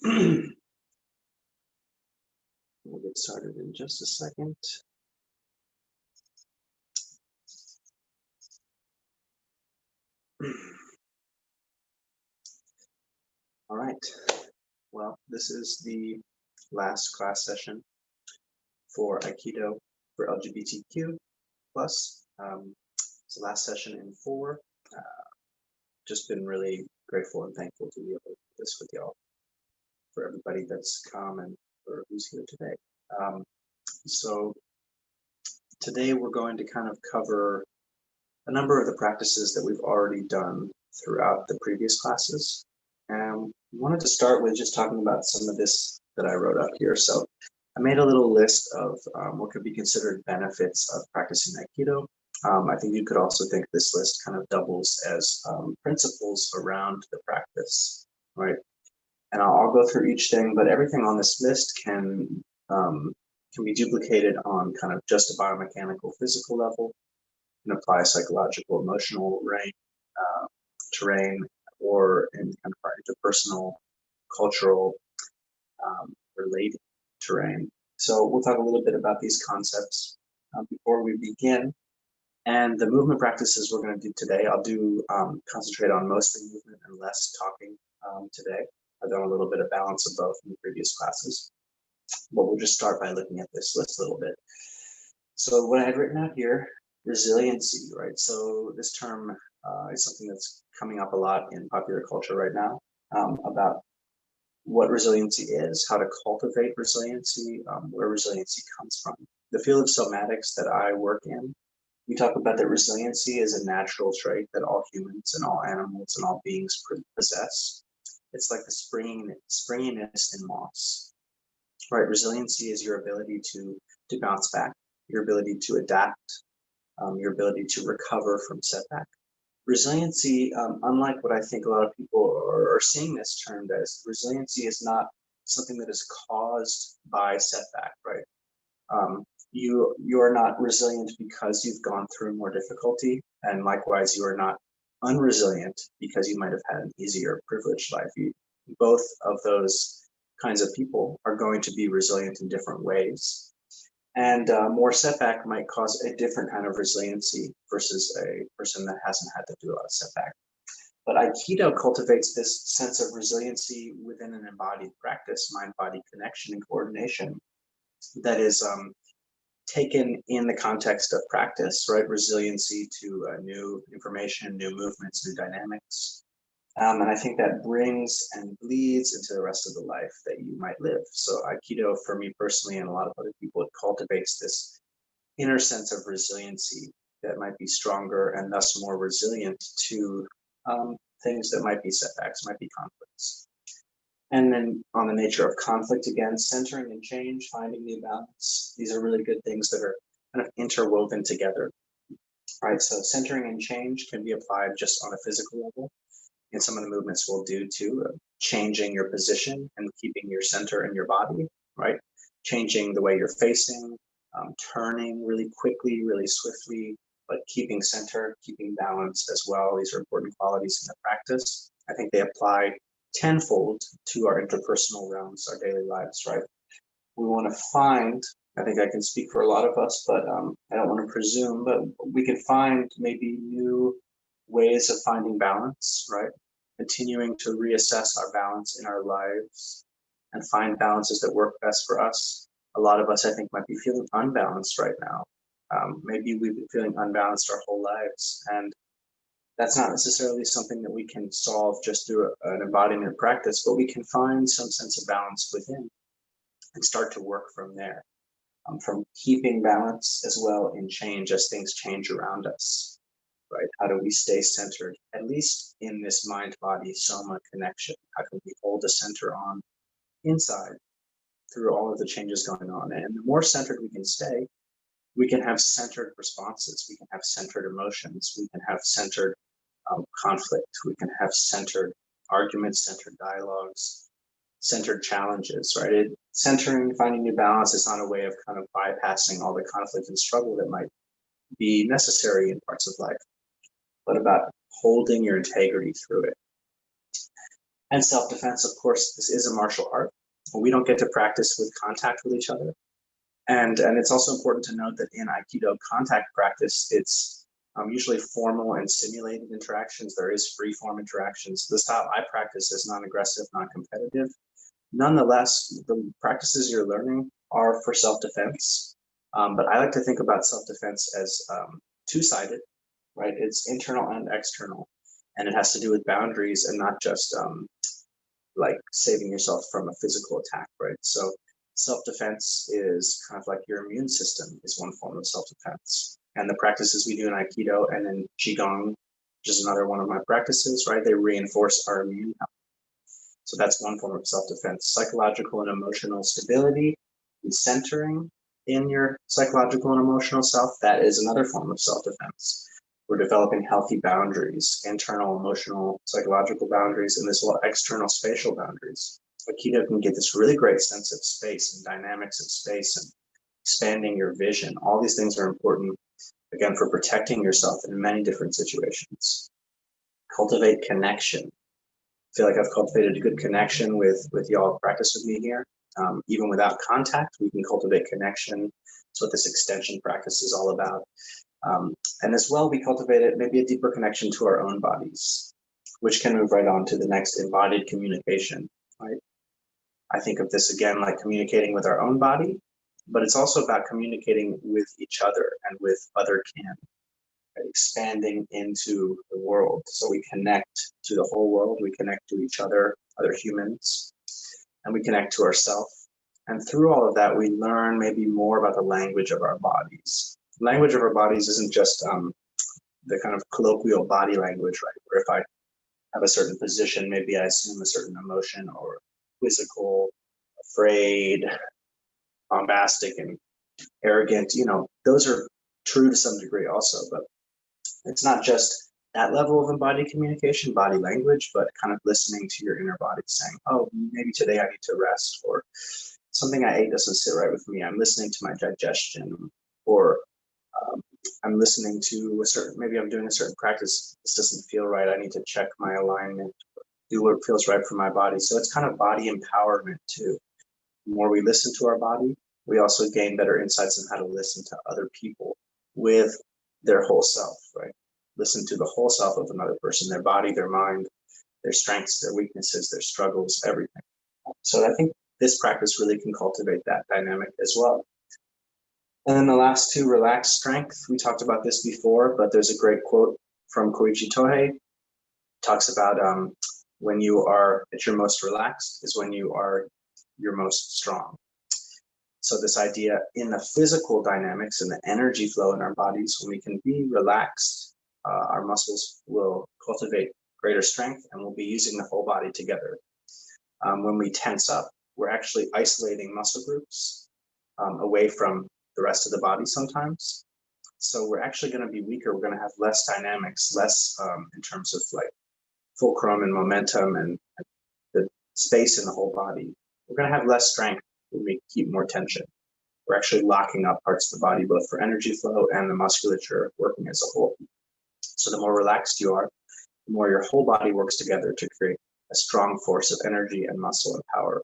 We'll get started in just a second. All right. Well, this is the last class session for Aikido for LGBTQ plus. It's the last session in 4. Just been really grateful and thankful to be able to do this with y'all, for everybody that's come and for who's here today. So today we're going to kind of cover a number of the practices that we've already done throughout the previous classes. And I wanted to start with just talking about some of this that I wrote up here. So I made a little list of what could be considered benefits of practicing Aikido. I think you could also think this list kind of doubles as principles around the practice, right? And I'll go through each thing, but everything on this list can be duplicated on kind of just a biomechanical physical level, and apply psychological, emotional terrain, or in kind of interpersonal, cultural, related terrain. So we'll talk a little bit about these concepts before we begin. And the movement practices we're going to do today, I'll do concentrate on mostly movement and less talking today. I've done a little bit of balance of both in the previous classes, but we'll just start by looking at this list a little bit. So what I had written out here, resiliency, right? So this term is something that's coming up a lot in popular culture right now, about what resiliency is, how to cultivate resiliency, where resiliency comes from. The field of somatics that I work in, we talk about that resiliency is a natural trait that all humans and all animals and all beings possess. It's like the springiness in moss, right? Resiliency is your ability to bounce back, your ability to adapt, your ability to recover from setback. Resiliency, unlike what I think a lot of people are seeing this termed as, resiliency is not something that is caused by setback, right? You are not resilient because you've gone through more difficulty, and likewise, you are not unresilient because you might have had an easier, privileged life. Both of those kinds of people are going to be resilient in different ways. And more setback might cause a different kind of resiliency versus a person that hasn't had to do a lot of setback. But Aikido cultivates this sense of resiliency within an embodied practice, mind-body connection and coordination, that is taken in the context of practice, right? Resiliency to new information, new movements, new dynamics. And I think that brings and bleeds into the rest of the life that you might live. So Aikido, for me personally, and a lot of other people, it cultivates this inner sense of resiliency that might be stronger and thus more resilient to things that might be setbacks, might be conflicts. And then on the nature of conflict, again, centering and change, finding new balance. These are really good things that are kind of interwoven together, right? So centering and change can be applied just on a physical level. And some of the movements we'll do too, changing your position and keeping your center in your body, right? Changing the way you're facing, turning really quickly, really swiftly, but keeping center, keeping balance as well. These are important qualities in the practice. I think they apply tenfold to our interpersonal realms, our daily lives, right? We want to find, I think I can speak for a lot of us, but I don't want to presume, but we can find maybe new ways of finding balance, right? Continuing to reassess our balance in our lives and find balances that work best for us. A lot of us, I think, might be feeling unbalanced right now. Maybe we've been feeling unbalanced our whole lives, and that's not necessarily something that we can solve just through an embodiment practice, but we can find some sense of balance within and start to work from there, from keeping balance as well in change as things change around us, right? How do we stay centered, at least in this mind-body soma connection? How can we hold a center on inside through all of the changes going on? And the more centered we can stay, we can have centered responses, we can have centered emotions, we can have centered conflict, we can have centered arguments, centered dialogues, centered challenges, right? Centering, finding new balance is not a way of kind of bypassing all the conflict and struggle that might be necessary in parts of life, but about holding your integrity through it. And self-defense, of course, this is a martial art. We don't get to practice with contact with each other. And it's also important to note that in Aikido contact practice, it's usually formal and simulated interactions. There is free-form interactions. The style I practice is non-aggressive, non-competitive. Nonetheless, the practices you're learning are for self-defense. But I like to think about self-defense as two-sided, right? It's internal and external. And it has to do with boundaries and not just like saving yourself from a physical attack, right? So self-defense is kind of like your immune system is one form of self-defense. And the practices we do in Aikido and in Qigong, which is another one of my practices, right? They reinforce our immune health. So that's one form of self-defense. Psychological and emotional stability and centering in your psychological and emotional self, that is another form of self-defense. We're developing healthy boundaries, internal, emotional, psychological boundaries, and as well external spatial boundaries. Aikido can get this really great sense of space and dynamics of space and expanding your vision. All these things are important, again, for protecting yourself in many different situations. Cultivate connection. I feel like I've cultivated a good connection with y'all practice with me here. Even without contact, we can cultivate connection. That's what this extension practice is all about. And as well, we cultivated maybe a deeper connection to our own bodies, which can move right on to the next embodied communication, right? I think of this again like communicating with our own body, but it's also about communicating with each other and with other kin, right? Expanding into the world. So we connect to the whole world, we connect to each other, other humans, and we connect to ourselves. And through all of that, we learn maybe more about the language of our bodies. Language of our bodies isn't just the kind of colloquial body language, right? Where if I have a certain position, maybe I assume a certain emotion or quizzical, afraid, bombastic, and arrogant. Those are true to some degree also, but it's not just that level of embodied communication, body language, but kind of listening to your inner body saying, oh, maybe today I need to rest, or something I ate doesn't sit right with me. I'm listening to my digestion, or I'm listening to maybe I'm doing a certain practice. This doesn't feel right. I need to check my alignment, do what feels right for my body. So it's kind of body empowerment too. The more we listen to our body, we also gain better insights on how to listen to other people with their whole self, right? Listen to the whole self of another person, their body, their mind, their strengths, their weaknesses, their struggles, everything. So I think this practice really can cultivate that dynamic as well. And then the last two, relaxed strength. We talked about this before, but there's a great quote from Koichi Tohei. Talks about when you are at your most relaxed is when you are your most strong. So this idea in the physical dynamics and the energy flow in our bodies, when we can be relaxed, our muscles will cultivate greater strength and we'll be using the whole body together. When we tense up, we're actually isolating muscle groups away from the rest of the body sometimes. So we're actually going to be weaker. We're going to have less dynamics, less in terms of like fulcrum and momentum and the space in the whole body. We're going to have less strength when we keep more tension. We're actually locking up parts of the body, both for energy flow and the musculature working as a whole. So the more relaxed you are, the more your whole body works together to create a strong force of energy and muscle and power.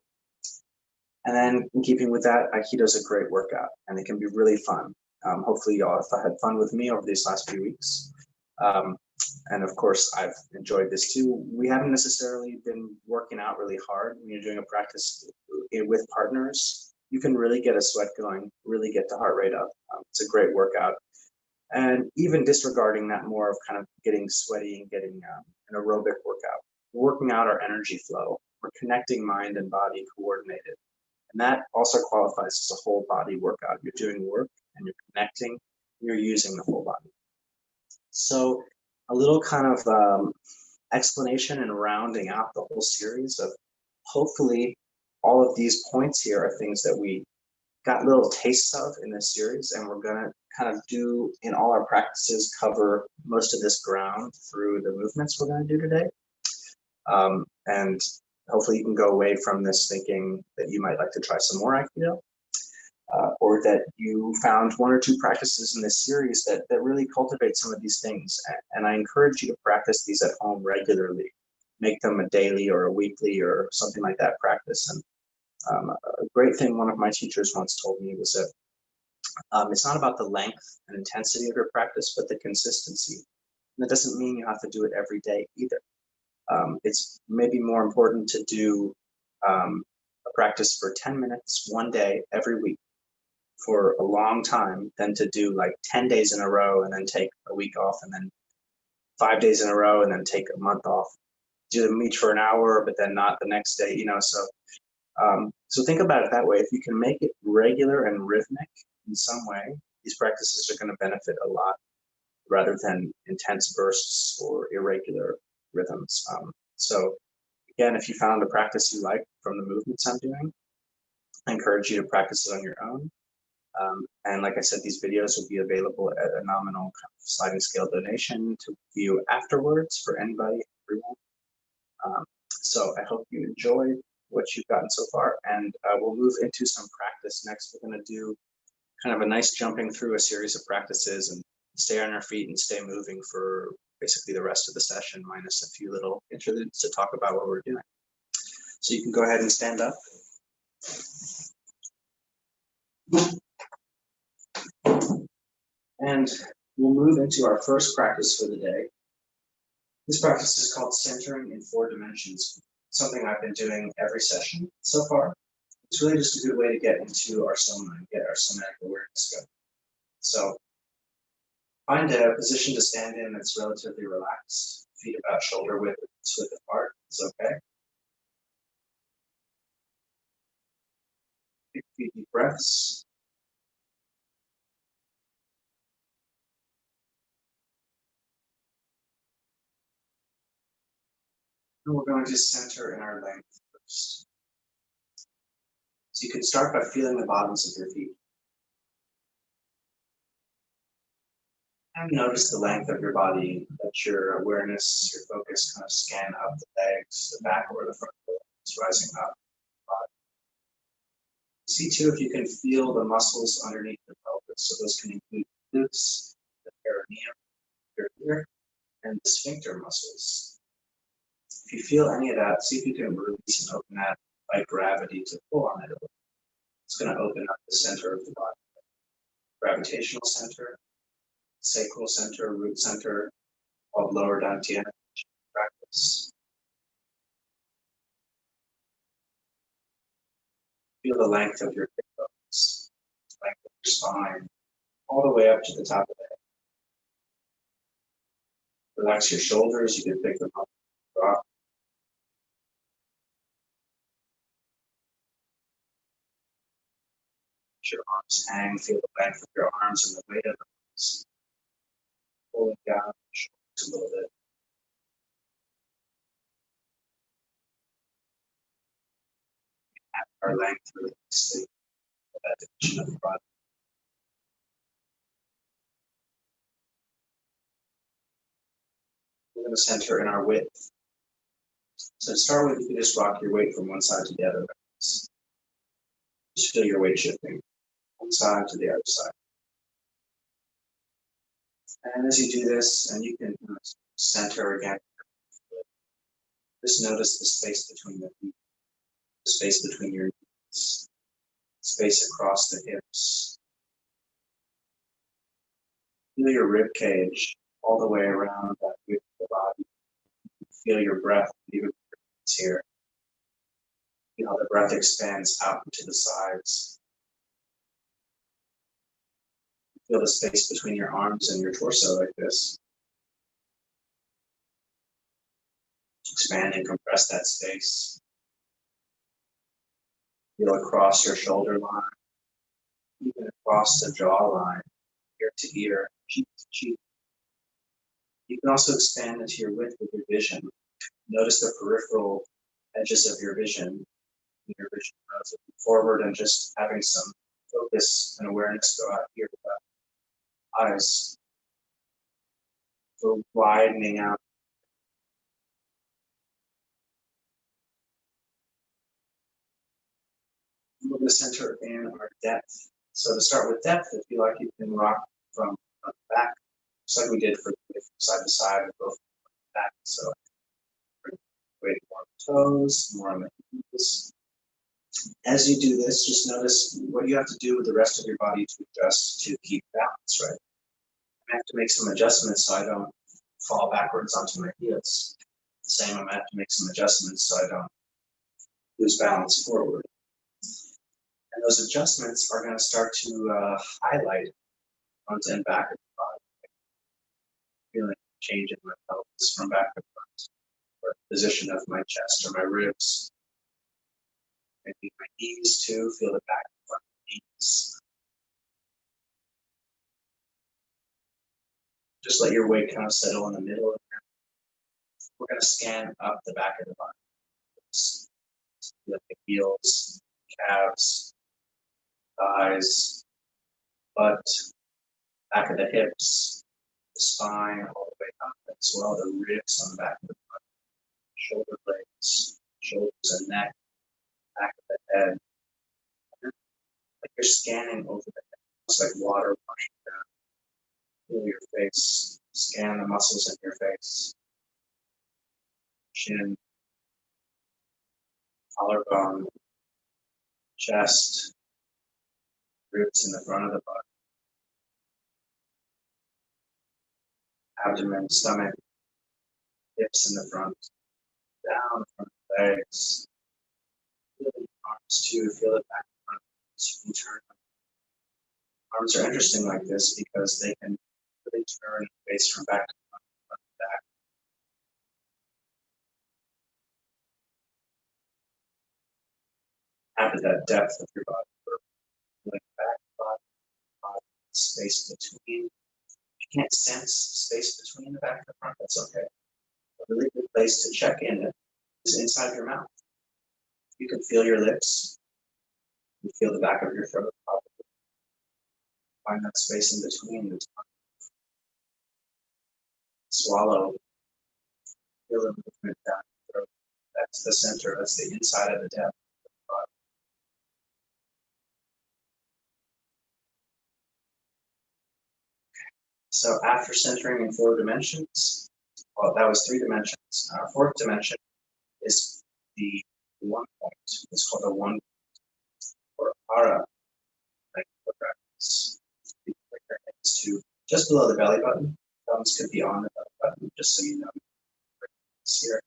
And then in keeping with that, Aikido is a great workout and it can be really fun. Hopefully y'all have had fun with me over these last few weeks. And of course, I've enjoyed this too. We haven't necessarily been working out really hard. When you're doing a practice with partners, you can really get a sweat going, really get the heart rate up. It's a great workout. And even disregarding that more of kind of getting sweaty and getting an aerobic workout, working out our energy flow. We're connecting mind and body coordinated. And that also qualifies as a whole body workout. You're doing work and you're connecting, you're using the whole body. So a little kind of explanation and rounding out the whole series of hopefully all of these points here are things that we got little tastes of in this series, and we're going to kind of do in all our practices, cover most of this ground through the movements we're going to do today. And hopefully you can go away from this thinking that you might like to try some more Aikido, or that you found one or two practices in this series that really cultivate some of these things. And I encourage you to practice these at home regularly. make them a daily or a weekly or something like that practice. And a great thing one of my teachers once told me was that it's not about the length and intensity of your practice, but the consistency. And that doesn't mean you have to do it every day either. It's maybe more important to do a practice for 10 minutes one day every week for a long time than to do like 10 days in a row and then take a week off, and then 5 days in a row and then take a month off. Do them each for an hour, but then not the next day, you know. So think about it that way. If you can make it regular and rhythmic in some way, these practices are going to benefit a lot rather than intense bursts or irregular rhythms. So again, if you found a practice you like from the movements I'm doing, I encourage you to practice it on your own. And like I said, these videos will be available at a nominal kind of sliding scale donation to view afterwards for anybody, everyone. So I hope you enjoyed what you've gotten so far, and we'll move into some practice next. We're going to do kind of a nice jumping through a series of practices and stay on our feet and stay moving for basically the rest of the session, minus a few little interludes to talk about what we're doing. So you can go ahead and stand up. And we'll move into our first practice for the day. This practice is called centering in 4 dimensions, something I've been doing every session so far. It's really just a good way to get into our soma and get our somatic awareness going. So find a position to stand in that's relatively relaxed, feet about shoulder width apart. It's okay. Take a few deep breaths. And we're going to center in our length first. So you can start by feeling the bottoms of your feet. And notice the length of your body. Let your awareness, your focus kind of scan up the legs, the back or the front legs, rising up the body. See too if you can feel the muscles underneath the pelvis. So those can include glutes, the perineum, your ear, and the sphincter muscles. If you feel any of that, see if you can release and open that by gravity to pull on it a little. It's going to open up the center of the body. Gravitational center, sacral center, root center, called lower dantian practice. Feel the length of your hip bones, length of your spine, all the way up to the top of the head. Relax your shoulders, you can pick them up, drop. Let your arms hang, feel the length of your arms and the weight of the arms. Pulling down your shoulders a little bit. At our length, release that division of the body. We're going to center in our width. So to start with, you can just rock your weight from one side to the other. Just feel your weight shifting one side to the other side. And as you do this, and you can center again, just notice the space between the feet, the space between your knees, space across the hips. Feel your rib cage all the way around that width of the body. Feel your breath, even here. Feel how the breath expands out to the sides. Feel the space between your arms and your torso like this. Expand and compress that space. Feel across your shoulder line, even across the jawline, ear to ear, cheek to cheek. You can also expand into your width with your vision. Notice the peripheral edges of your vision. Your vision relatively forward and just having some focus and awareness go out here with the eyes. So widening out. We're going to center in our depth. So to start with depth, if you like, you can rock from the back, just like we did for side to side, both back. So Weight more on the toes, more on the heels. As you do this, just notice what you have to do with the rest of your body to adjust to keep balance, right? I have to make some adjustments so I don't fall backwards onto my heels. The same, I have to make some adjustments so I don't lose balance forward. And those adjustments are going to start to highlight front and back of the body. Feeling a change in my pelvis from back to front, or position of my chest or my ribs. Maybe my knees too, feel the back and front knees. Just let your weight kind of settle in the middle of here. We're going to scan up the back of the body. Feel the heels, calves, thighs, butt, back of the hips, the spine, all the way up as well, the ribs on the back of the body, shoulder blades, shoulders and neck, back of the head. Like you're scanning over the head, almost like water washing down. Feel your face, scan the muscles in your face, chin, collarbone, chest, ribs in the front of the body, abdomen, stomach, hips in the front, down from the legs. Feel the arms too, feel it back and front. So you can turn them. Arms are interesting like this because they can really turn and face from back to front, front to back. Add to that depth of your body. Feeling back body, space between. If you can't sense space between the back and the front, that's okay. A really good place to check in is inside your mouth. You can feel your lips. You feel the back of your throat. Probably. Find that space in between the tongue. Swallow. Feel the movement down your throat. That's the center. That's the inside of the depth of the body. So after centering in 4 dimensions, well, that was 3 dimensions. Our 4th dimension is the 1 point. It's called a 1 or para. Like the practice. Bring your hands to just below the belly button. Thumbs could be on the belly button, just so you know. It's here.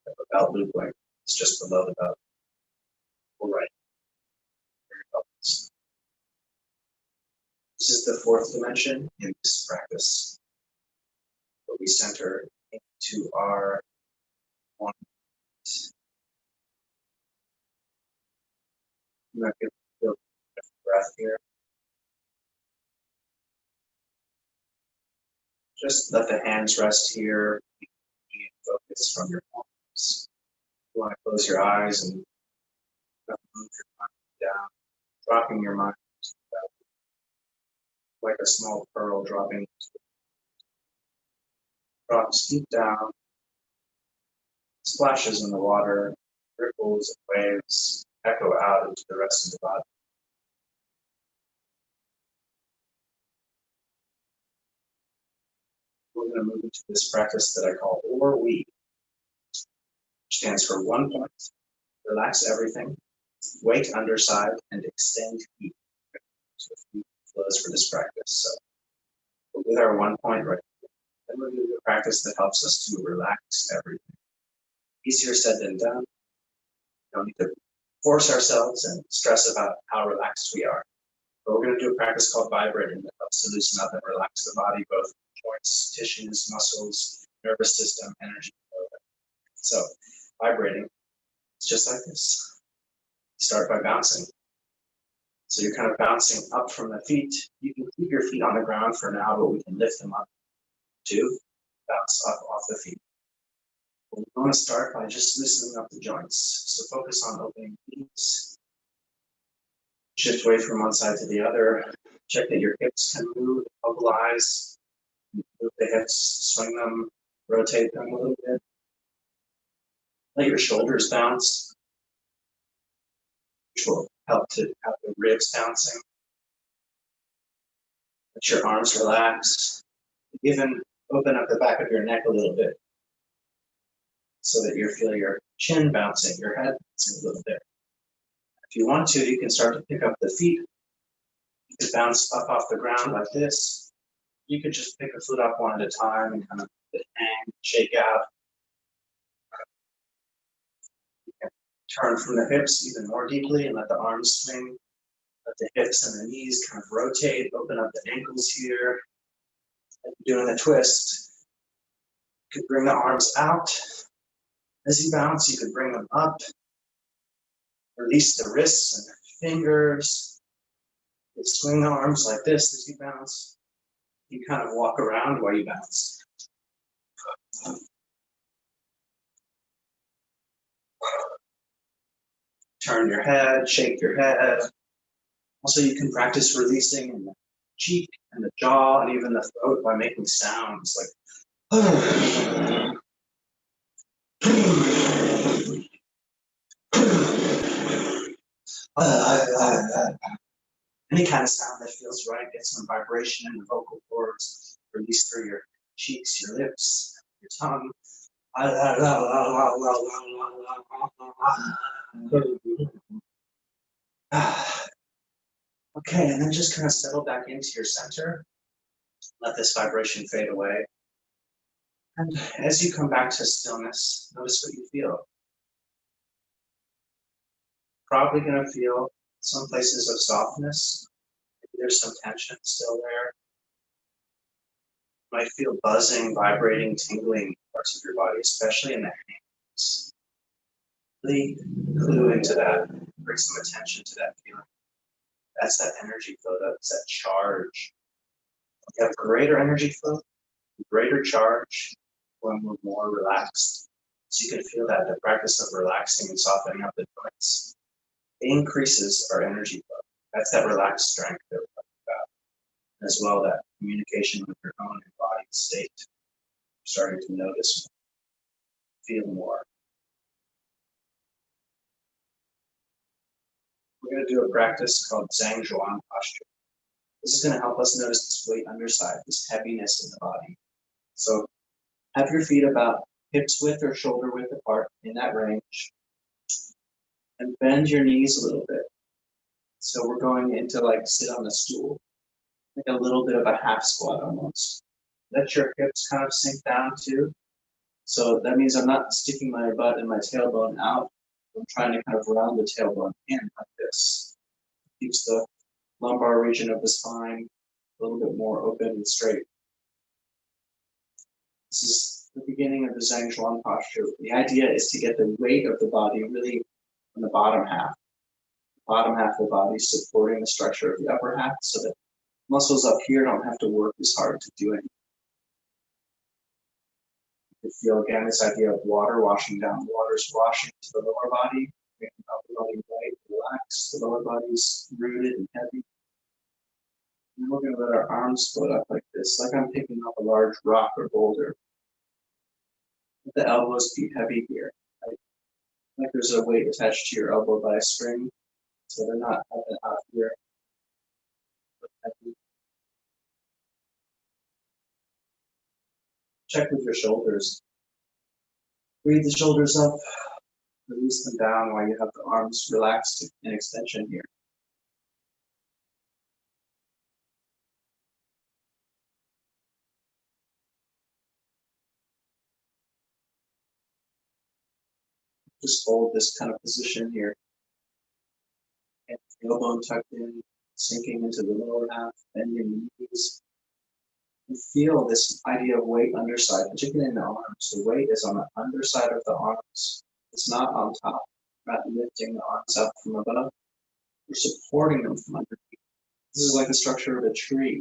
The belt loop length is just below the belt. All right. This is the 4th dimension in this practice, where we center into our 1. You might feel a breath here. Just let the hands rest here. Focus from your palms. You want to close your eyes and move your mind down, dropping your mind like a small pearl dropping. Drops deep down, splashes in the water, ripples and waves echo out into the rest of the body. We're going to move into this practice that I call or we, which stands for 1 point. Relax everything, weight underside, and extend feet. So a few flows for this practice. So with our 1 point right here, then we're going to do a practice that helps us to relax everything. Easier said than done. We don't need to force ourselves and stress about how relaxed we are. But we're going to do a practice called vibrating that helps to loosen up and relax the body, both joints, tissues, muscles, nervous system, energy. So vibrating, it's just like this. You start by bouncing. So you're kind of bouncing up from the feet. You can keep your feet on the ground for now, but we can lift them up to bounce up off the feet. We want to start by just loosening up the joints. So focus on opening knees. Shift weight from one side to the other. Check that your hips can move, mobilize. Move the hips, swing them, rotate them a little bit. Let your shoulders bounce, which will help to have the ribs bouncing. Let your arms relax. Even open up the back of your neck a little bit. so that you feel your chin bouncing, your head bouncing a little bit. If you want to, you can start to pick up the feet. You could bounce up off the ground like this. You could just pick a foot up one at a time and kind of hang, shake out. You can turn from the hips even more deeply and let the arms swing. Let the hips and the knees kind of rotate, open up the ankles here. Like doing a twist. You could bring the arms out. As you bounce, you could bring them up. Release the wrists and the fingers. You swing the arms like this as you bounce. You kind of walk around while you bounce. Turn your head, shake your head. Also, you can practice releasing in the cheek and the jaw and even the throat by making sounds like any kind of sound that feels right. Get some vibration in the vocal cords. Release through your cheeks, your lips, your tongue. Okay, and then just kind of settle back into your center. Let this vibration fade away. And as you come back to stillness, notice what you feel. Probably going to feel some places of softness. Maybe there's some tension still there. You might feel buzzing, vibrating, tingling parts of your body, especially in the hands. Really clue into that. Bring some attention to that feeling. That's that energy flow. That's that charge. You have greater energy flow, greater charge when we're more relaxed. So you can feel that the practice of relaxing and softening up the joints increases our energy flow. That's that relaxed strength that we're talking about. As well, that communication with your own embodied state. You're starting to notice, feel more. We're going to do a practice called Zhang Zhuan posture. This is going to help us notice this weight underside, this heaviness in the body. So have your feet about hips width or shoulder width apart in that range. And bend your knees a little bit. So we're going into like sit on a stool, like a little bit of a half squat almost. Let your hips kind of sink down too. So that means I'm not sticking my butt and my tailbone out. I'm trying to kind of round the tailbone in like this. Keeps the lumbar region of the spine a little bit more open and straight. This is the beginning of the Zhang Zhuan posture. The idea is to get the weight of the body really on the bottom half. The bottom half of the body supporting the structure of the upper half so that muscles up here don't have to work as hard to do anything. You feel again this idea of water washing down. The water's washing to the lower body, making the upper body light, relaxed. The lower body's rooted and heavy. And we're going to let our arms float up like this, like I'm picking up a large rock or boulder. Let the elbows be heavy here, right? Like there's a weight attached to your elbow by a string, so they're not up and out here, but heavy. Check with your shoulders. Breathe the shoulders up, release them down while you have the arms relaxed in extension here. Just hold this kind of position here. And tailbone tucked in, sinking into the lower half, bending the knees. You feel this idea of weight underside, particularly in the arms. The weight is on the underside of the arms. It's not on top. We're not lifting the arms up from above. We're supporting them from underneath. This is like the structure of a tree.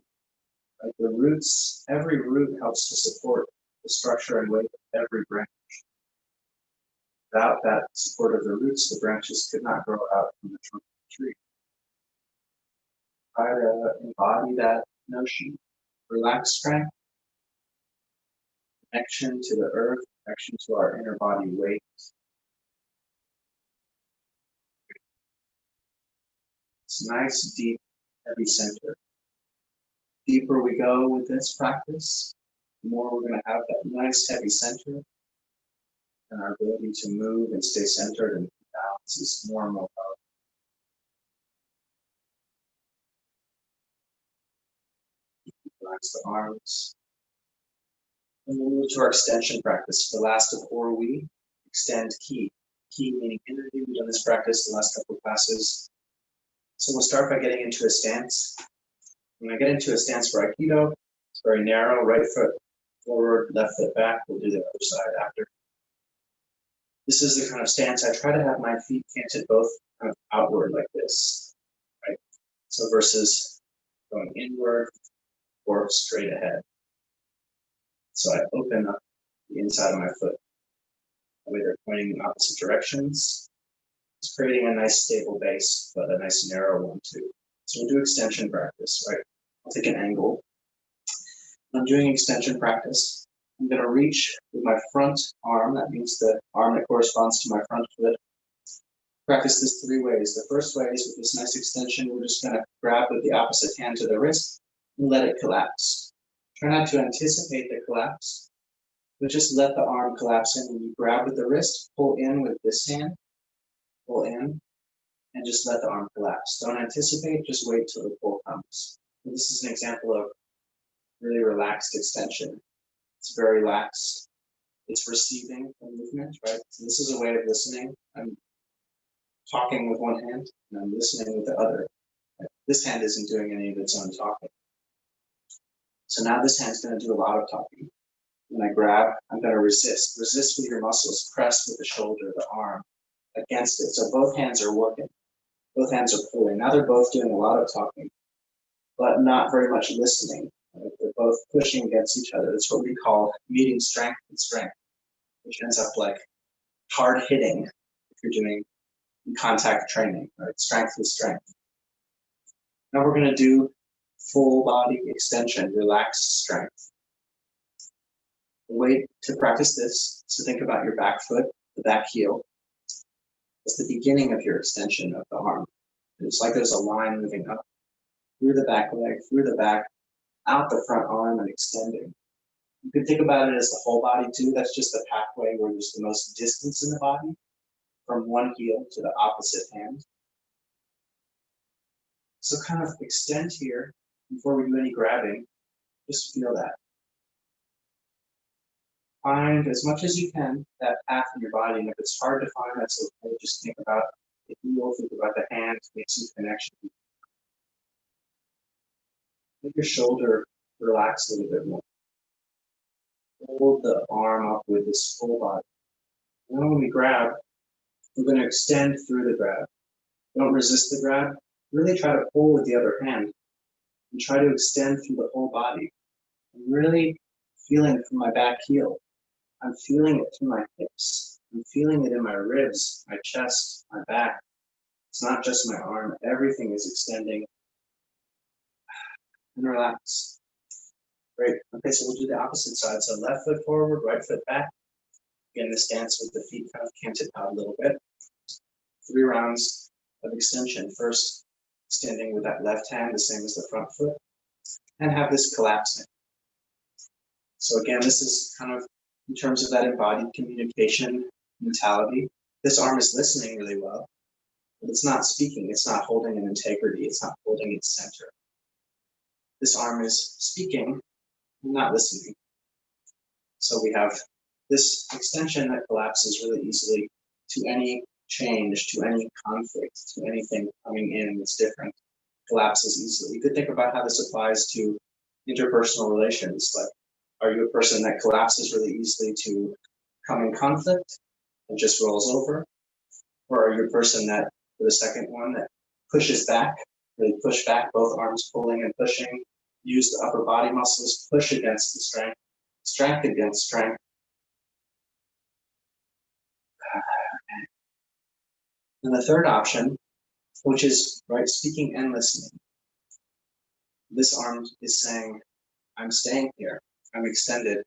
Like the roots, every root helps to support the structure and weight of every branch. Without that support of the roots, the branches could not grow out from the trunk of the tree. Try to embody that notion. Relaxed strength, connection to the earth, connection to our inner body weight. It's nice, deep, heavy center. The deeper we go with this practice, the more we're going to have that nice, heavy center. and our ability to move and stay centered and balance is more and more powerful. Relax the arms. And we'll move to our extension practice. For the last of 4, we extend ki. Ki meaning energy. We've done this practice the last couple of classes. So we'll start by getting into a stance. When I get into a stance for Aikido, it's very narrow, right foot forward, left foot back. We'll do the other side after. This is the kind of stance I try to have my feet canted both kind of outward like this, right? So versus going inward or straight ahead. So I open up the inside of my foot. That way they're pointing in opposite directions. It's creating a nice stable base, but a nice narrow one too. So we'll do extension practice, right? I'll take an angle. When I'm doing extension practice, I'm going to reach with my front arm. That means the arm that corresponds to my front foot. Practice this 3 ways. The first way is with this nice extension, we're just going to grab with the opposite hand to the wrist and let it collapse. Try not to anticipate the collapse, but just let the arm collapse in. When you grab with the wrist, pull in with this hand, pull in, and just let the arm collapse. Don't anticipate, just wait till the pull comes. And this is an example of really relaxed extension. It's very relaxed. It's receiving the movement, right? So this is a way of listening. I'm talking with one hand, and I'm listening with the other. This hand isn't doing any of its own talking. So now this hand's going to do a lot of talking. When I grab, I'm going to resist. Resist with your muscles. Press with the shoulder, the arm against it. So both hands are working. Both hands are pulling. Now they're both doing a lot of talking, but not very much listening. They're both pushing against each other. That's what we call meeting strength with strength, which ends up like hard hitting if you're doing contact training, right? Strength with strength. Now we're going to do full body extension, relaxed strength. The way to practice this is to think about your back foot, the back heel, as the beginning of your extension of the arm. It's like there's a line moving up through the back leg, through the back, out the front arm and extending. You can think about it as the whole body too. That's just the pathway where there's the most distance in the body from one heel to the opposite hand. So kind of extend here before we do any grabbing. Just feel that. Find as much as you can that path in your body, and if it's hard to find, that's okay. Just think about the heel, think about the hand, make some connection. Make your shoulder relax a little bit more. Hold the arm up with this full body. Now when we grab, we're going to extend through the grab. Don't resist the grab. Really try to pull with the other hand and try to extend through the whole body. I'm really feeling it from my back heel. I'm feeling it through my hips. I'm feeling it in my ribs, my chest, my back. It's not just my arm. Everything is extending. And relax. Great. Okay, so we'll do the opposite side. So left foot forward, right foot back. Again, this stance with the feet kind of canted out a little bit. 3 rounds of extension. First, extending with that left hand, the same as the front foot, and have this collapsing. So again, this is kind of in terms of that embodied communication mentality. This arm is listening really well, but it's not speaking. It's not holding an integrity. It's not holding its center. This arm is speaking, not listening. So we have this extension that collapses really easily to any change, to any conflict, to anything coming in that's different, collapses easily. You could think about how this applies to interpersonal relations. Like, are you a person that collapses really easily to come in conflict and just rolls over? Or are you a person that, for the second one, that pushes back, really push back, both arms pulling and pushing, use the upper body muscles, push against the strength, strength against strength. And the third option, which is right speaking and listening. This arm is saying, I'm staying here, I'm extended.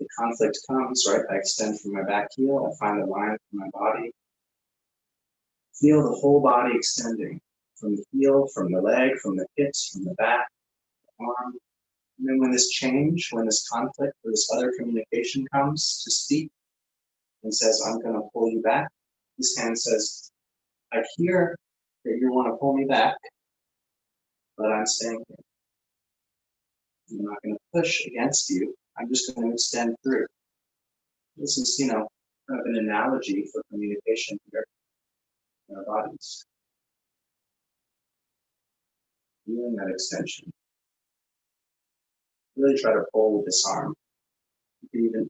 The conflict comes, right? I extend from my back heel, I find a line from my body. Feel the whole body extending from the heel, from the leg, from the hips, from the back, the arm. And then when this change, when this conflict or this other communication comes to speak, and says, I'm going to pull you back. This hand says, I hear that you want to pull me back, but I'm staying here. I'm not going to push against you. I'm just going to extend through. This is, kind of an analogy for communication here in our bodies. Feeling that extension. Really try to pull with this arm. You can even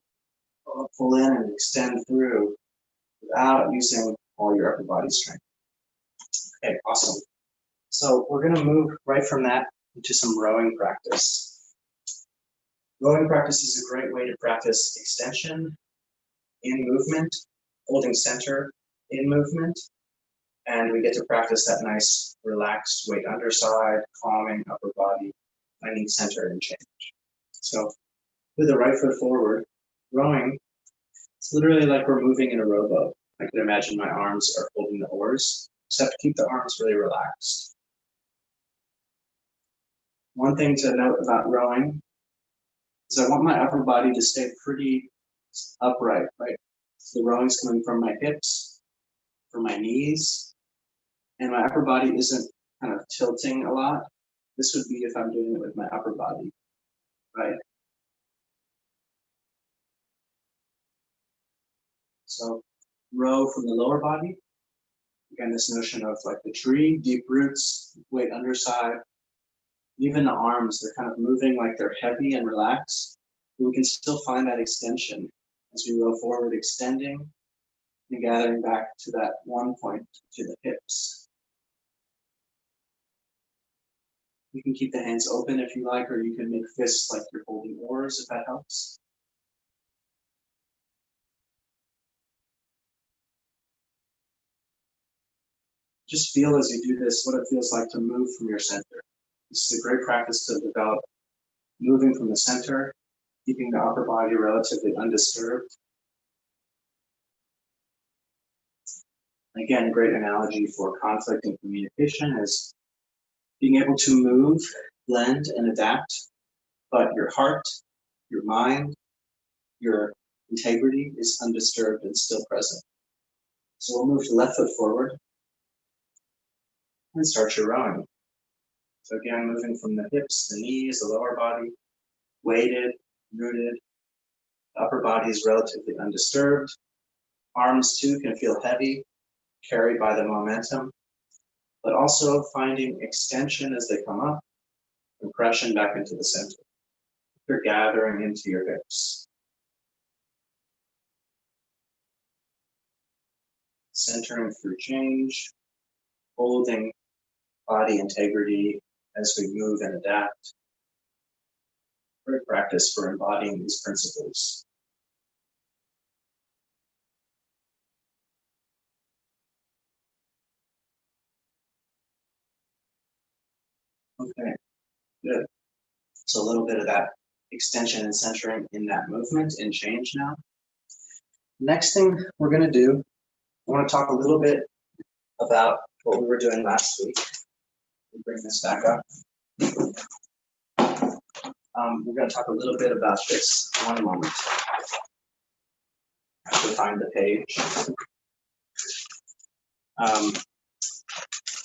pull in and extend through without using all your upper body strength. Okay, awesome. So we're going to move right from that into some rowing practice. Rowing practice is a great way to practice extension in movement, holding center in movement, and we get to practice that nice relaxed weight underside, calming upper body, finding center and change. So with the right foot forward, rowing, it's literally like we're moving in a rowboat. I can imagine my arms are holding the oars. Just have to keep the arms really relaxed. One thing to note about rowing is I want my upper body to stay pretty upright, right? So the rowing's coming from my hips, from my knees, and my upper body isn't kind of tilting a lot. This would be if I'm doing it with my upper body, right? So row from the lower body. Again, this notion of like the tree, deep roots, weight underside. Even the arms, they're kind of moving like they're heavy and relaxed, but we can still find that extension as we row forward, extending and gathering back to that one point to the hips. You can keep the hands open if you like, or you can make fists like you're holding oars if that helps. Just feel as you do this what it feels like to move from your center. This is a great practice to develop moving from the center, keeping the upper body relatively undisturbed. Again, a great analogy for conflict and communication is being able to move, blend, and adapt, but your heart, your mind, your integrity is undisturbed and still present. So we'll move the left foot forward and start your rowing. So again, moving from the hips, the knees, the lower body, weighted, rooted. The upper body is relatively undisturbed. Arms too can feel heavy, carried by the momentum, but also finding extension as they come up, compression back into the center. You're gathering into your hips. Centering through change, holding body integrity as we move and adapt. Great practice for embodying these principles. Okay, good. So a little bit of that extension and centering in that movement and change now. Next thing we're going to do, I want to talk a little bit about what we were doing last week. We'll bring this back up. We're going to talk a little bit about this. One moment. I have to find the page.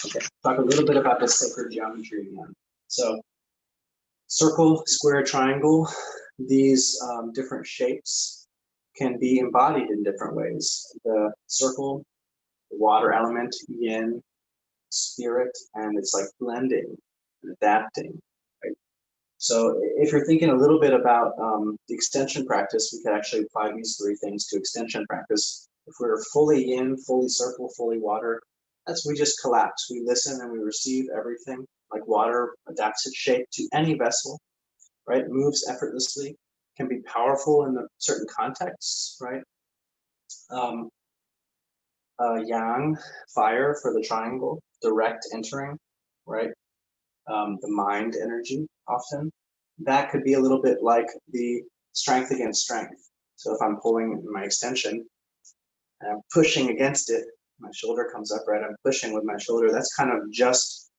Okay, talk a little bit about the sacred geometry again. So circle, square, triangle, these different shapes can be embodied in different ways. The circle, the water element, yin, spirit, and it's like blending and adapting. Right? So if you're thinking a little bit about the extension practice, we could actually apply these three things to extension practice. If we're fully yin, fully circle, fully water, we just collapse. We listen and we receive everything. Like water adapts its shape to any vessel, right? Moves effortlessly, can be powerful in certain contexts, right? Yang, fire for the triangle, direct entering, right? The mind energy often. That could be a little bit like the strength against strength. So if I'm pulling my extension and I'm pushing against it, my shoulder comes up, right? I'm pushing with my shoulder. That's kind of just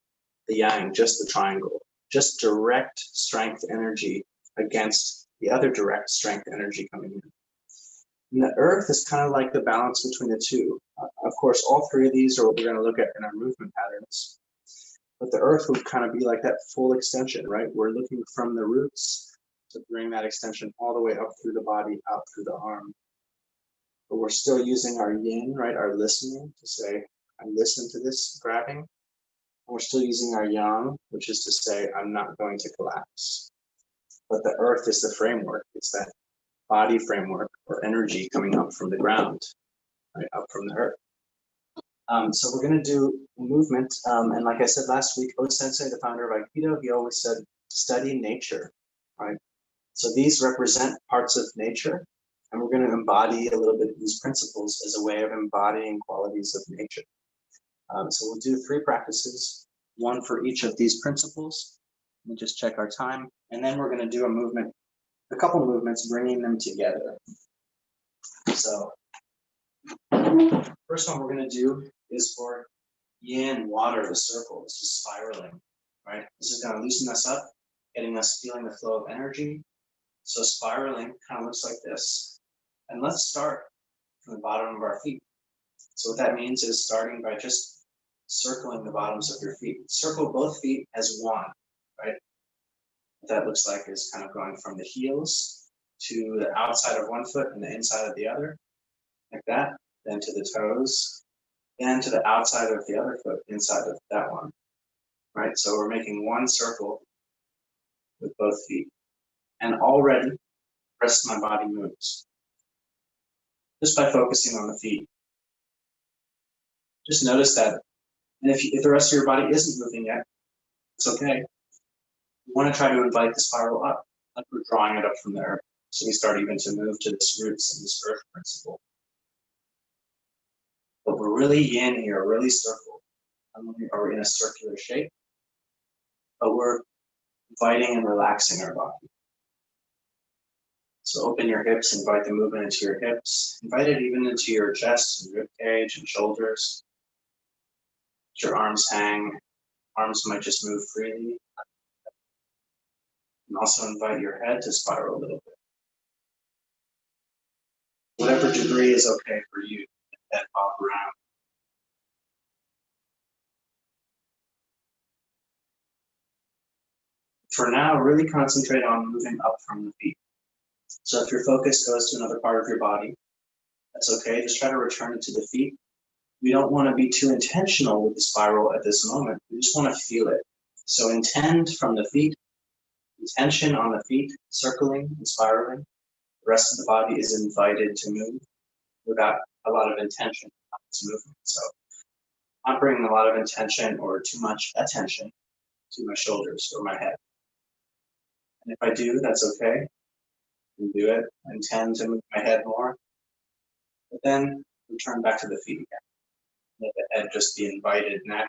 the yang, just the triangle, just direct strength energy against the other direct strength energy coming in. And the earth is kind of like the balance between the two. Of course, all three of these are what we're going to look at in our movement patterns. But the earth would kind of be like that full extension, right? We're looking from the roots to bring that extension all the way up through the body, out through the arm. But we're still using our yin, right? Our listening to say, I listen to this grabbing. And we're still using our yang, which is to say, I'm not going to collapse. But the earth is the framework. It's that body framework or energy coming up from the ground, right? Up from the earth. So we're going to do movement. And like I said last week, O-sensei, the founder of Aikido, he always said, study nature, right? So these represent parts of nature, and we're going to embody a little bit of these principles as a way of embodying qualities of nature. So we'll do 3 practices, 1 for each of these principles. Let me just check our time. And then we're going to do a couple movements, bringing them together. So first one we're going to do is for yin, water, the circle. This is spiraling, right? This is going to loosen us up, getting us feeling the flow of energy. So spiraling kind of looks like this. And let's start from the bottom of our feet. So what that means is starting by just circling the bottoms of your feet. Circle both feet as one, right? What that looks like is kind of going from the heels to the outside of one foot and the inside of the other, like that. Then to the toes, then to the outside of the other foot, inside of that one, right? So we're making one circle with both feet. And already, the rest of my body moves. Just by focusing on the feet. Just notice that. And if the rest of your body isn't moving yet, it's okay. You want to try to invite the spiral up, like we're drawing it up from there. So we start even to move to this roots and this earth principle. But we're really yin here, really circle. Or in a circular shape. But we're inviting and relaxing our body. So open your hips, invite the movement into your hips. Invite it even into your chest and rib cage and shoulders. Let your arms hang. Arms might just move freely. And also invite your head to spiral a little bit. Whatever degree is okay for you, let that bob around. For now, really concentrate on moving up from the feet. So if your focus goes to another part of your body, that's okay. Just try to return it to the feet. We don't want to be too intentional with the spiral at this moment. We just want to feel it. So intend from the feet, intention on the feet, circling and spiraling. The rest of the body is invited to move without a lot of intention on this movement. So I'm bringing a lot of intention or too much attention to my shoulders or my head. And if I do, that's okay. I do it. I intend to move my head more. But then return back to the feet again. Let the head just be invited naturally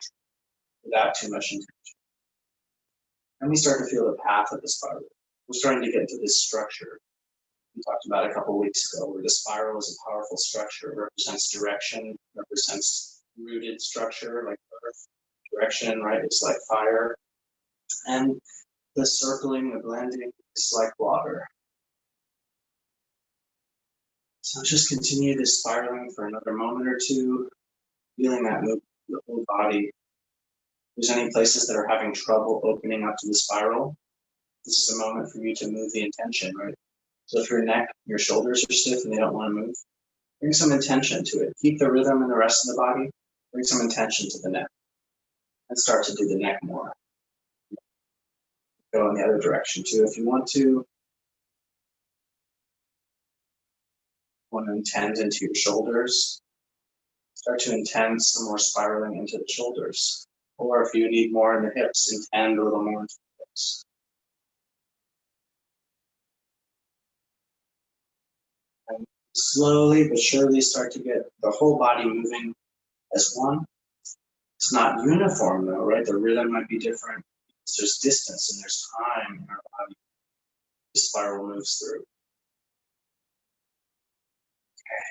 without too much intention. And we start to feel the path of the spiral. We're starting to get into this structure we talked about a couple of weeks ago, where the spiral is a powerful structure. It represents direction, represents rooted structure like earth. Direction, right? It's like fire. And the circling, the blending is like water. So just continue this spiraling for another moment or two, feeling that move the whole body. If there's any places that are having trouble opening up to the spiral, this is a moment for you to move the intention, right? So if your neck, your shoulders are stiff and they don't want to move, bring some intention to it. Keep the rhythm in the rest of the body, bring some intention to the neck, and start to do the neck more. Go in the other direction too. If you want to intend into your shoulders, start to intend some more spiraling into the shoulders. Or if you need more in the hips, intend a little more into the hips. And slowly but surely start to get the whole body moving as one. It's not uniform though, right? The rhythm might be different. There's distance and there's time in our body. The spiral moves through. Okay.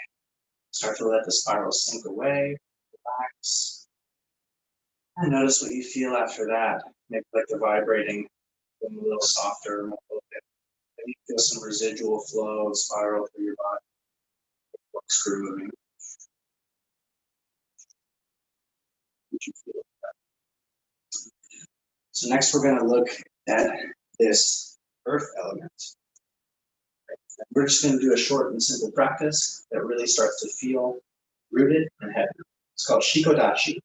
Start to let the spiral sink away, relax. And notice what you feel after that. Maybe like the vibrating, a little softer, more open. Maybe feel some residual flow of spiral through your body. Screw moving. So next we're going to look at this earth element. We're just going to do a short and simple practice that really starts to feel rooted and heavy. It's called Shikodachi.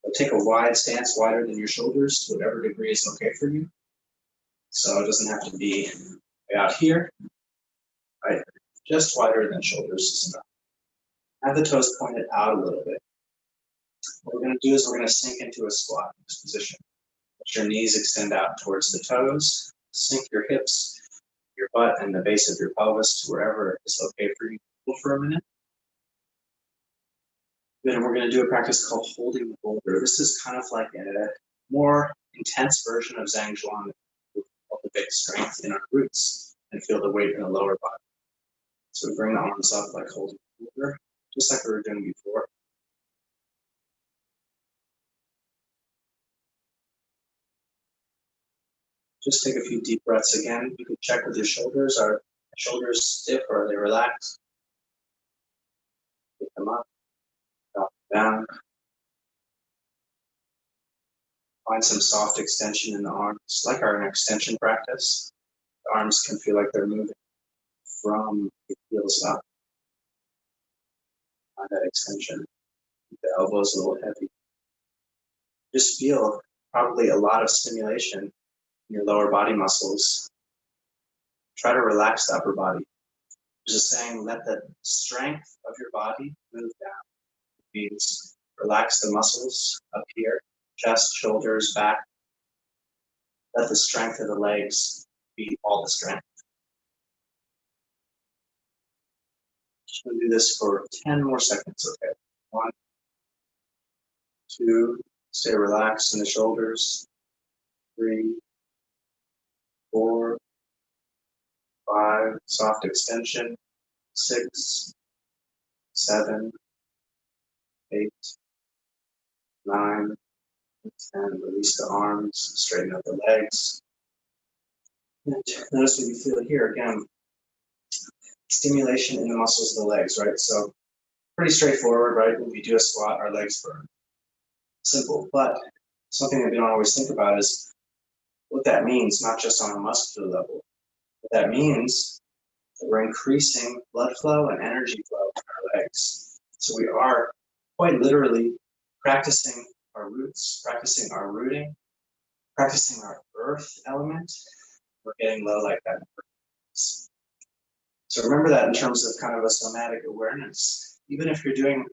So take a wide stance, wider than your shoulders, to whatever degree is okay for you. So it doesn't have to be out here, right? Just wider than shoulders is enough. Have the toes pointed out a little bit. What we're going to do is we're going to sink into a squat in this position. Let your knees extend out towards the toes. Sink your hips, your butt, and the base of your pelvis to wherever is okay for you for a minute. Then we're going to do a practice called holding the boulder. This is kind of like a more intense version of Zhang Zhuang. We cultivate strength in our roots and feel the weight in the lower body. So we bring the arms up like holding the boulder, just like we were doing before. Just take a few deep breaths again. You can check with your shoulders. Are shoulders stiff or are they relaxed? Pick them up, drop them down. Find some soft extension in the arms, like our extension practice. The arms can feel like they're moving from the heels up. Find that extension. The elbows a little heavy. Just feel probably a lot of stimulation in your lower body muscles. Try to relax the upper body. There's a saying, let the strength of your body move down. It means relax the muscles up here, chest, shoulders, back. Let the strength of the legs be all the strength. Just going to do this for 10 more seconds, okay? 1, 2, stay relaxed in the shoulders. 3, 4, 5, soft extension. 6, 7, 8, 9, 10. Release the arms, straighten up the legs. And notice what you feel here again. Stimulation in the muscles of the legs, right? So pretty straightforward, right? When we do a squat, our legs burn. Simple, but something that we don't always think about is what that means, not just on a muscular level. What that means that we're increasing blood flow and energy flow in our legs. So we are quite literally practicing our roots, practicing our rooting, practicing our earth element. We're getting low like that. So remember that in terms of kind of a somatic awareness. Even if you're doing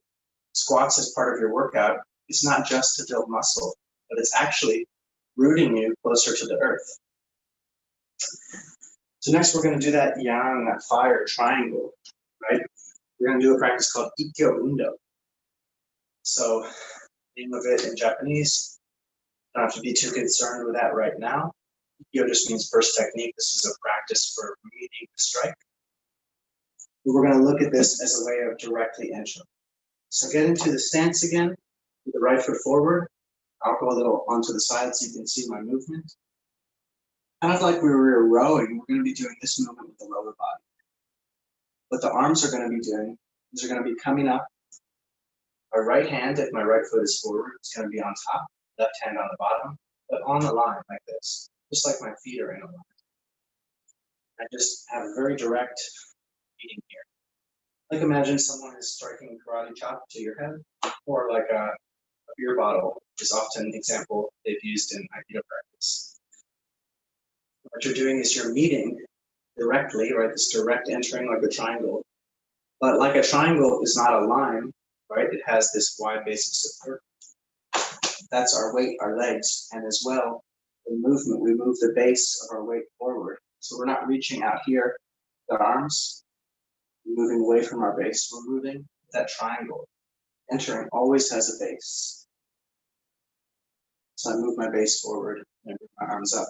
squats as part of your workout, it's not just to build muscle, but it's actually rooting you closer to the earth. So next we're going to do that yang, that fire triangle, right? We're going to do a practice called Ikkyo Undo. So name of it in Japanese, don't have to be too concerned with that right now. Ikkyo just means first technique. This is a practice for meeting the strike. We're going to look at this as a way of directly entering. So get into the stance again, with the right foot forward. I'll go a little onto the side so you can see my movement. Kind of like we were rowing, we're going to be doing this movement with the lower body. What the arms are going to be doing is they're going to be coming up. My right hand, if my right foot is forward, is going to be on top, left hand on the bottom, but on the line like this, just like my feet are in a line. I just have a very direct meeting here. Like imagine someone is striking a karate chop to your head, or like a beer bottle is often an example they've used in Aikido practice. What you're doing is you're meeting directly, right? This direct entering like a triangle. But like a triangle is not a line, right? It has this wide base of support. That's our weight, our legs, and as well, the movement. We move the base of our weight forward. So we're not reaching out here, the arms, moving away from our base. We're moving that triangle. Entering always has a base. So I move my base forward and move my arms up.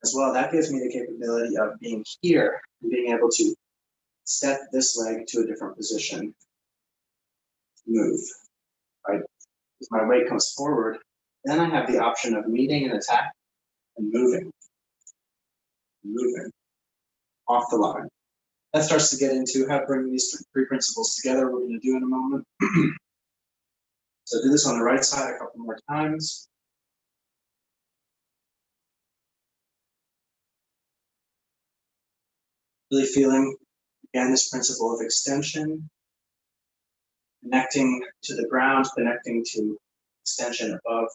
As well, that gives me the capability of being here and being able to step this leg to a different position, move, right? As my weight comes forward, then I have the option of meeting an attack and moving off the line. that starts to get into how to bring these three principles together. We're going to do in a moment. So do this on the right side a couple more times. Really feeling, again, this principle of extension, connecting to the ground, connecting to extension above,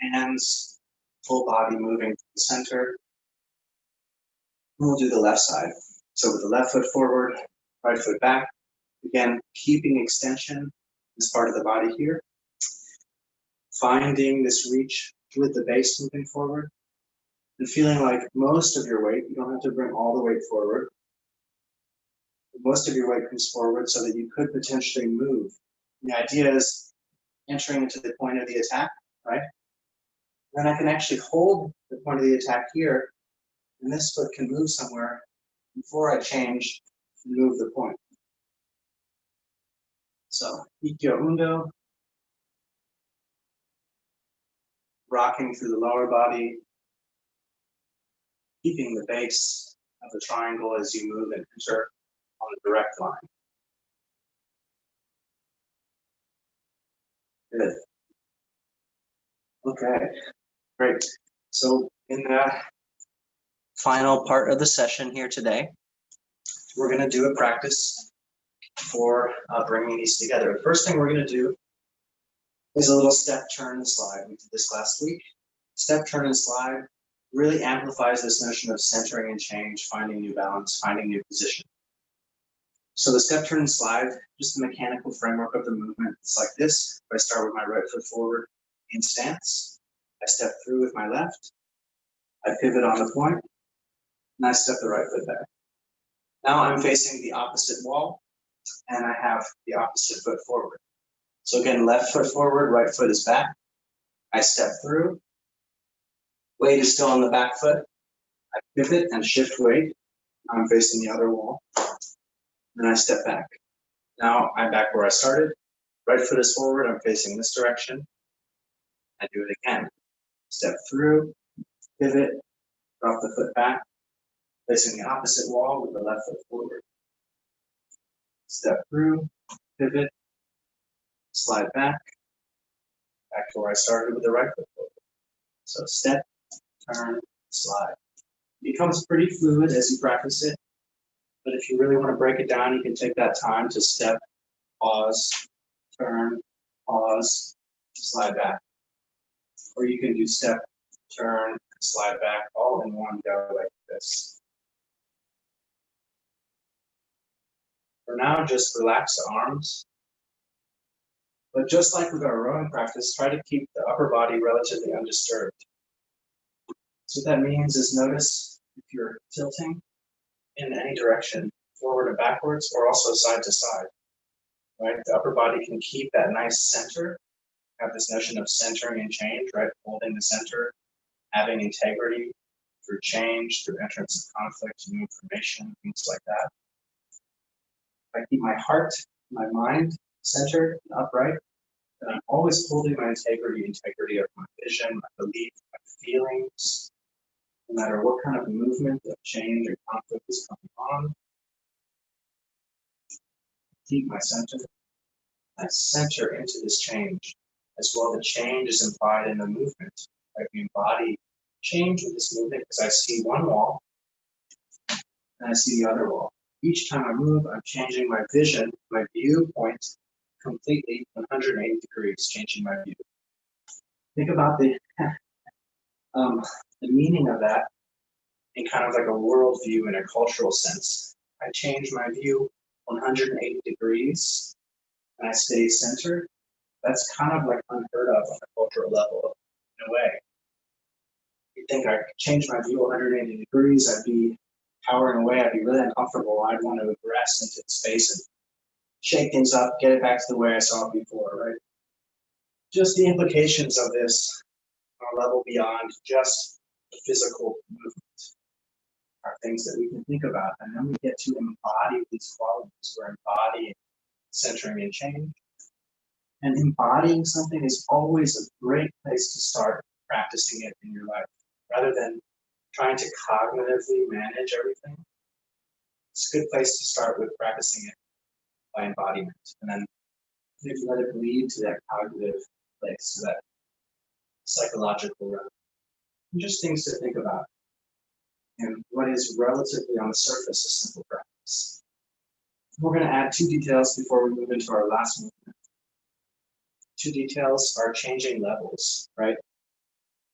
hands, full body moving to the center. And we'll do the left side. So with the left foot forward, right foot back. Again, keeping extension as part of the body here. Finding this reach with the base moving forward. And feeling like most of your weight, you don't have to bring all the weight forward. Most of your weight comes forward so that you could potentially move. The idea is entering into the point of the attack, right? Then I can actually hold the point of the attack here, and this foot can move somewhere before I change and move the point. So, Ikkyo Undo, rocking through the lower body, keeping the base of the triangle as you move and enter on a direct line. Good. Okay, great. So in the final part of the session here today, we're going to do a practice for bringing these together. The first thing we're going to do is a little step, turn, and slide. We did this last week. Step, turn, and slide really amplifies this notion of centering and change, finding new balance, finding new position. So the step, turn, and slide, just the mechanical framework of the movement. It's like this. I start with my right foot forward in stance. I step through with my left. I pivot on the point, and I step the right foot back. Now I'm facing the opposite wall, and I have the opposite foot forward. So again, left foot forward, right foot is back. I step through. Weight is still on the back foot. I pivot and shift weight. I'm facing the other wall. Then I step back. Now I'm back where I started. Right foot is forward. I'm facing this direction. I do it again. Step through, pivot, drop the foot back, facing the opposite wall with the left foot forward. Step through, pivot, slide back to where I started with the right foot forward. So step, turn, slide. It becomes pretty fluid as you practice it, but if you really want to break it down, you can take that time to step, pause, turn, pause, slide back. Or you can do step, turn, slide back, all in one go like this. For now, just relax the arms. But just like with our rowing practice, try to keep the upper body relatively undisturbed. So what that means is notice if you're tilting in any direction, forward and backwards, or also side to side. Right? The upper body can keep that nice center, have this notion of centering and change, right? Holding the center, having integrity through change, through entrance of conflict, new information, things like that. If I keep my heart, my mind centered and upright, then I'm always holding my integrity of my vision, my belief, my feelings, no matter what kind of movement of change or conflict is coming on. Keep my center. I center into this change. As well, the change is implied in the movement. I embody change with this movement because I see one wall and I see the other wall. Each time I move, I'm changing my vision, my viewpoint completely 180 degrees, changing my view. Think about the meaning of that in kind of like a worldview in a cultural sense. I change my view 180 degrees and I stay centered. That's kind of like unheard of on a cultural level, in a way. You think I could change my view 180 degrees, I'd be powering away, I'd be really uncomfortable. I'd want to regress into the space and shake things up, get it back to the way I saw it before, right? Just the implications of this are a level beyond just the physical movement, are things that we can think about. And then we get to embody these qualities. We're embodying centering and change. And embodying something is always a great place to start practicing it in your life. Rather than trying to cognitively manage everything, It's a good place to start with practicing it by embodiment. And then if you let it bleed to that cognitive place, to that psychological realm. And just things to think about. And what is relatively on the surface a simple practice. We're going to add 2 details before we move into our last movement. 2 details are changing levels, right?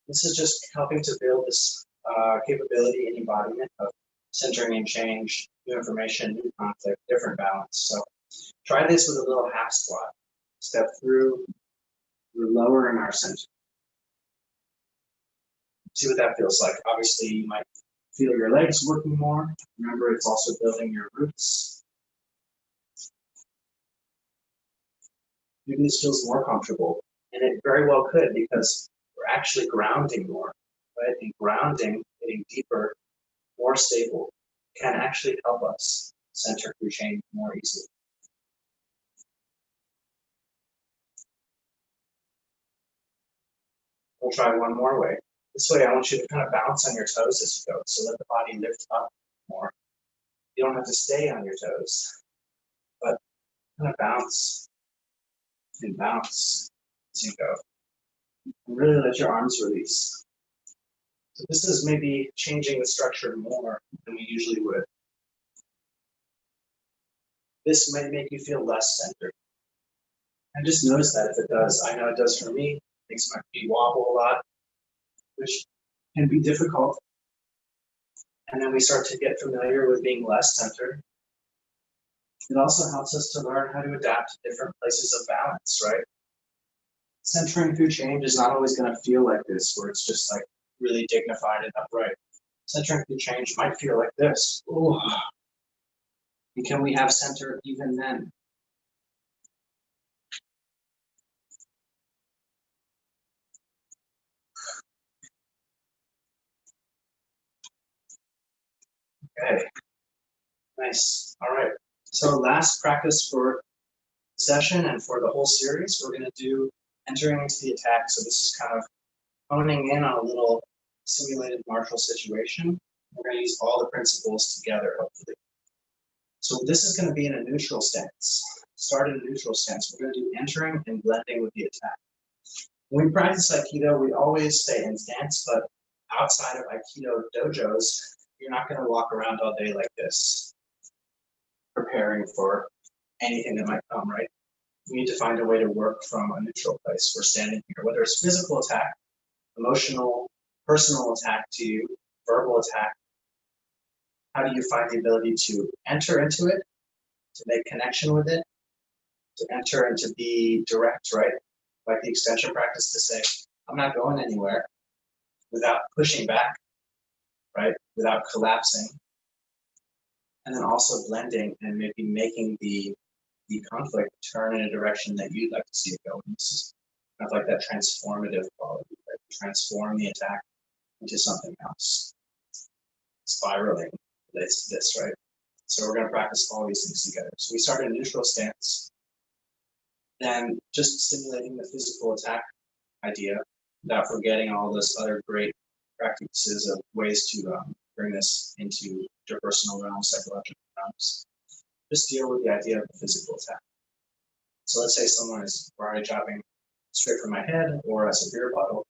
This is just helping to build this capability and embodiment of centering and change, new information, new conflict, different balance. So try this with a little half squat. Step through, we're lowering our center. See what that feels like. Obviously, you might feel your legs working more. Remember, it's also building your roots. Maybe this feels more comfortable, and it very well could, because we're actually grounding more, right? And grounding, getting deeper, more stable, can actually help us center through change more easily. We'll try one more way. This way, I want you to kind of bounce on your toes as you go. So let the body lift up more. You don't have to stay on your toes, but kind of bounce and bounce as you go. And really let your arms release. So this is maybe changing the structure more than we usually would. This might make you feel less centered. And just notice that if it does. I know it does for me. Things might be wobble a lot, which can be difficult. And then we start to get familiar with being less centered. It also helps us to learn how to adapt to different places of balance, right? Centering through change is not always going to feel like this, where it's just like really dignified and upright. Centering through change might feel like this. Ooh. And can we have center even then? Okay, nice. All right. So last practice for the session and for the whole series, we're going to do entering into the attack. So this is kind of honing in on a little simulated martial situation. We're going to use all the principles together, hopefully. So this is going to be in a neutral stance. Start in a neutral stance. We're going to do entering and blending with the attack. When we practice Aikido, we always stay in stance, but outside of Aikido dojos, you're not going to walk around all day like this, preparing for anything that might come, right? We need to find a way to work from a neutral place. We're standing here, whether it's physical attack, emotional, personal attack to you, verbal attack. How do you find the ability to enter into it, to make connection with it, to enter and to be direct, right? Like the extension practice, to say, I'm not going anywhere, without pushing back, right? Without collapsing. And then also blending and maybe making the conflict turn in a direction that you'd like to see it go. And this is kind of like that transformative quality, right? Transform the attack into something else. Spiraling relates to this, right? So we're going to practice all these things together. So we start in a neutral stance, then just simulating the physical attack idea without forgetting all those other great practices of ways to bring this into interpersonal realms, psychological realms. Just deal with the idea of the physical attack. So let's say someone is karate chopping straight from my head or as a beer bottle.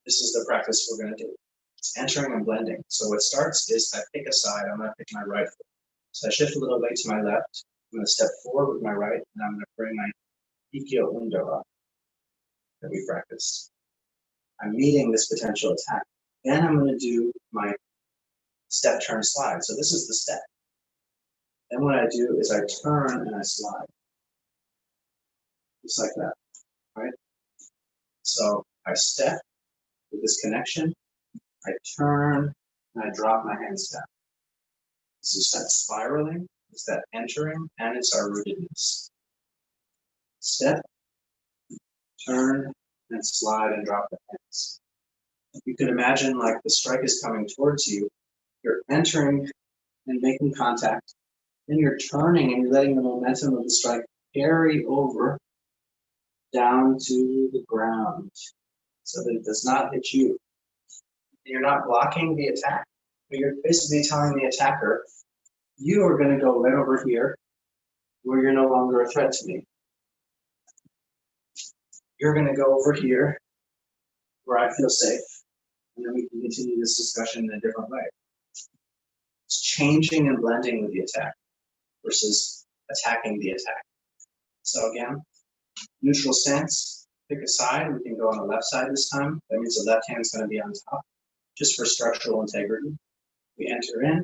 This is the practice we're going to do. It's entering and blending. So what starts is I pick a side. I'm going to pick my right foot. So I shift a little weight to my left. I'm going to step forward with my right, and I'm going to bring my Ikkyo Undo up that we practiced. I'm meeting this potential attack. Then I'm going to do my step, turn, slide. So this is the step. Then what I do is I turn and I slide. Just like that, right? So I step with this connection, I turn, and I drop my hands down. This is that spiraling, it's that entering, and it's our rootedness. Step, turn, and slide and drop the hands. You can imagine like the strike is coming towards you, you're entering and making contact, then you're turning and you're letting the momentum of the strike carry over down to the ground so that it does not hit you. You're not blocking the attack, but you're basically telling the attacker, you are going to go right over here where you're no longer a threat to me. You're going to go over here where I feel safe, and then we can continue this discussion in a different way. It's changing and blending with the attack versus attacking the attack. So again, neutral stance, pick a side. We can go on the left side this time. That means the left hand's going to be on top, just for structural integrity. We enter in,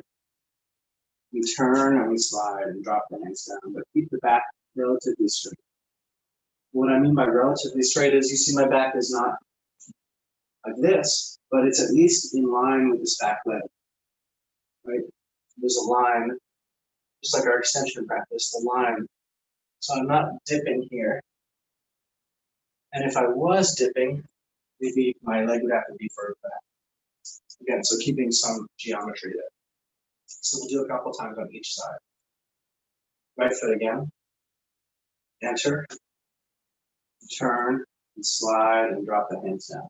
we turn and we slide and drop the hands down, but keep the back relatively straight. What I mean by relatively straight is you see my back is not like this, but it's at least in line with this back leg, right? There's a line, just like our extension practice, the line. So I'm not dipping here. And if I was dipping, maybe my leg would have to be further back. Again, so keeping some geometry there. So we'll do a couple times on each side. Right foot again. Enter. Turn and slide and drop the hands down.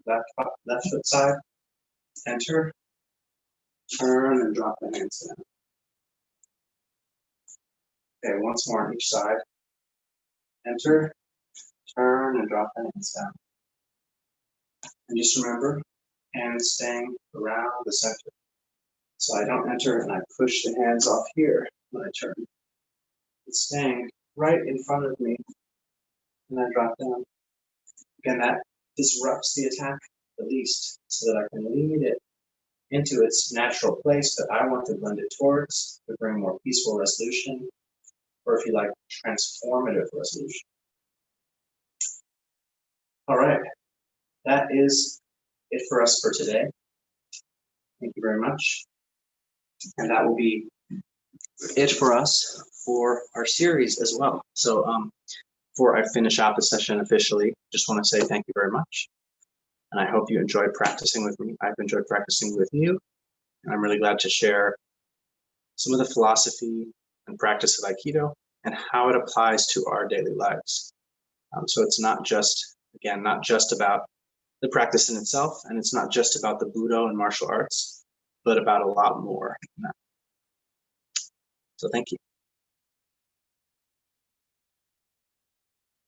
Left foot side. Enter. Turn and drop the hands down. Okay, once more on each side. Enter. Turn and drop the hands down. And just remember, hands staying around the center. So I don't enter and I push the hands off here when I turn. It's staying right in front of me and I drop down. Again, that disrupts the attack the least so that I can lead it into its natural place that I want to blend it towards to bring more peaceful resolution, or if you like, transformative resolution. All right, that is it for us for today. Thank you very much. And that will be it for us for our series as well. So before I finish out the session officially, just want to say thank you very much. And I hope you enjoyed practicing with me. I've enjoyed practicing with you. And I'm really glad to share some of the philosophy and practice of Aikido and how it applies to our daily lives. So it's not just, again, not just about the practice in itself, and it's not just about the Budo and martial arts, but about a lot more than that. So thank you.